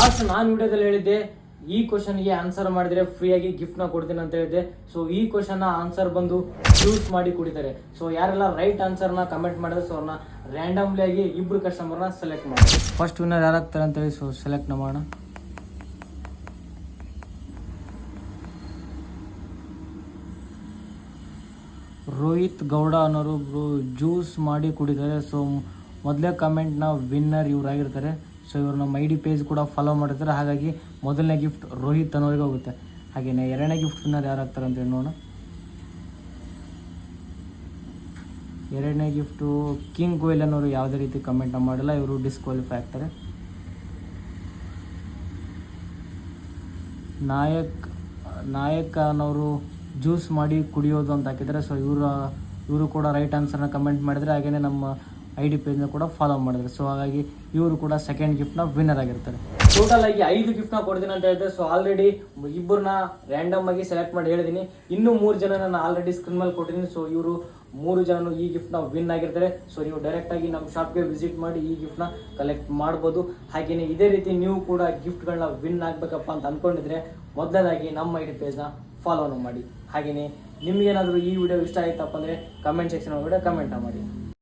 Last ನಾನು ವಿಡಿಯೋದಲ್ಲಿ ಹೇಳಿದ್ದೆ ಈ ಕ್ವಶನ್ಗೆ ಆನ್ಸರ್ ಮಾಡಿದ್ರೆ ಫ್ರೀಯಾಗಿ ಗಿಫ್ಟ್ನ ಕೊಡ್ತೀನಿ ಅಂತ ಹೇಳಿದ್ದೆ. ಸೊ ಈ ಕ್ವಶನ್ ಆನ್ಸರ್ ಬಂದು ಯೂಸ್ ಮಾಡಿ ಕುಡಿತಾರೆ. ಸೊ ಯಾರೆಲ್ಲ ರೈಟ್ ಆನ್ಸರ್ನ ಕಮೆಂಟ್ ಮಾಡಿದ್ರೆ ಸೊ ಅವ್ರನ್ನ ರ್ಯಾಂಡಮ್ಲಿ ಆಗಿ ಇಬ್ರು ಕಸ್ಟಮರ್ನ ಸೆಲೆಕ್ಟ್ ಮಾಡಿ. ಫಸ್ಟ್ ವಿನ್ನರ್ ಯಾರಾಗ್ತಾರೆ ಅಂತೇಳಿ ಸೊ ಸೆಲೆಕ್ಟ್ ಮಾಡೋಣ. ರೋಹಿತ್ ಗೌಡ ಅನ್ನೋರು ಜ್ಯೂಸ್ ಮಾಡಿ ಕುಡಿತಾರೆ. ಸೊ ಮೊದಲೇ ಕಮೆಂಟ್ನ ವಿನ್ನರ್ ಇವರಾಗಿರ್ತಾರೆ. ಸೊ ಇವರು ನಮ್ಮ ಐ ಡಿ ಪೇಜ್ ಕೂಡ ಫಾಲೋ ಮಾಡಿರ್ತಾರೆ. ಹಾಗಾಗಿ ಮೊದಲನೇ ಗಿಫ್ಟ್ ರೋಹಿತ್ ಅನ್ನೋರಿಗೆ ಹೋಗುತ್ತೆ. ಹಾಗೆಯೇ ಎರಡನೇ ಗಿಫ್ಟ್ ವಿನ್ನರ್ ಯಾರಾಗ್ತಾರೆ ಅಂತ ನೋಡೋಣ. ಎರಡನೇ ಗಿಫ್ಟು ಕಿಂಗ್ ಗೋಯಲ್ ಅನ್ನೋರು ಯಾವುದೇ ರೀತಿ ಕಮೆಂಟ್ನ ಮಾಡಿಲ್ಲ, ಇವರು ಡಿಸ್ಕ್ವಾಲಿಫೈ ಆಗ್ತಾರೆ. ನಾಯಕ್ ಅನ್ನೋರು ಜ್ಯೂಸ್ ಮಾಡಿ ಕುಡಿಯೋದು ಅಂತ ಹಾಕಿದ್ದಾರೆ. ಸೊ ಇವರು ಕೂಡ ರೈಟ್ ಆನ್ಸರ್ನ ಕಮೆಂಟ್ ಮಾಡಿದರೆ, ಹಾಗೆಯೇ ನಮ್ಮ ಐ ಡಿ ಪೇಜ್ನ ಕೂಡ ಫಾಲೋ ಮಾಡಿದ್ರು. ಸೊ ಹಾಗಾಗಿ ಇವರು ಕೂಡ ಸೆಕೆಂಡ್ ಗಿಫ್ಟ್ನ ವಿನ್ನರ್ ಆಗಿರ್ತಾರೆ. ಟೋಟಲ್ ಆಗಿ 5 ಗಿಫ್ಟ್ನ ಕೊಡ್ತೀನಿ ಅಂತ ಹೇಳಿದ್ರೆ, ಸೊ ಆಲ್ರೆಡಿ ಇಬ್ಬರನ್ನ ರ್ಯಾಂಡಮ್ ಆಗಿ ಸೆಲೆಕ್ಟ್ ಮಾಡಿ ಹೇಳಿದ್ದೀನಿ. ಇನ್ನೂ 3 ಜನ ನಾನು ಆಲ್ರೆಡಿ ಸ್ಕ್ರೀನ್ ಮೇಲೆ ಕೊಟ್ಟಿದ್ದೀನಿ. ಸೊ ಇವರು 3 ಜನನು ಈ ಗಿಫ್ಟ್ನ ವಿನ್ ಆಗಿರ್ತಾರೆ. ಸೊ ನೀವು ಡೈರೆಕ್ಟ್ ಆಗಿ ನಮ್ಮ ಶಾಪ್ಗೆ ವಿಸಿಟ್ ಮಾಡಿ ಈ ಗಿಫ್ಟ್ನ ಕಲೆಕ್ಟ್ ಮಾಡ್ಬೋದು. ಹಾಗೆಯೇ ಇದೇ ರೀತಿ ನೀವು ಕೂಡ ಗಿಫ್ಟ್ಗಳನ್ನ ವಿನ್ ಆಗಬೇಕಪ್ಪ ಅಂತ ಅಂದ್ಕೊಂಡಿದ್ರೆ ಮೊದಲನೇದಾಗಿ ನಮ್ಮ ಐ ಡಿ ಪೇಜ್ನ ಫಾಲೋನು ಮಾಡಿ. ಹಾಗೆಯೇ ನಿಮ್ಗೇನಾದರೂ ಈ ವಿಡಿಯೋ ಇಷ್ಟ ಆಯ್ತಪ್ಪ ಅಂದರೆ ಕಮೆಂಟ್ ಸೆಕ್ಷನ್ ಒಳಗಡೆ ಕಮೆಂಟ್ ಮಾಡಿ.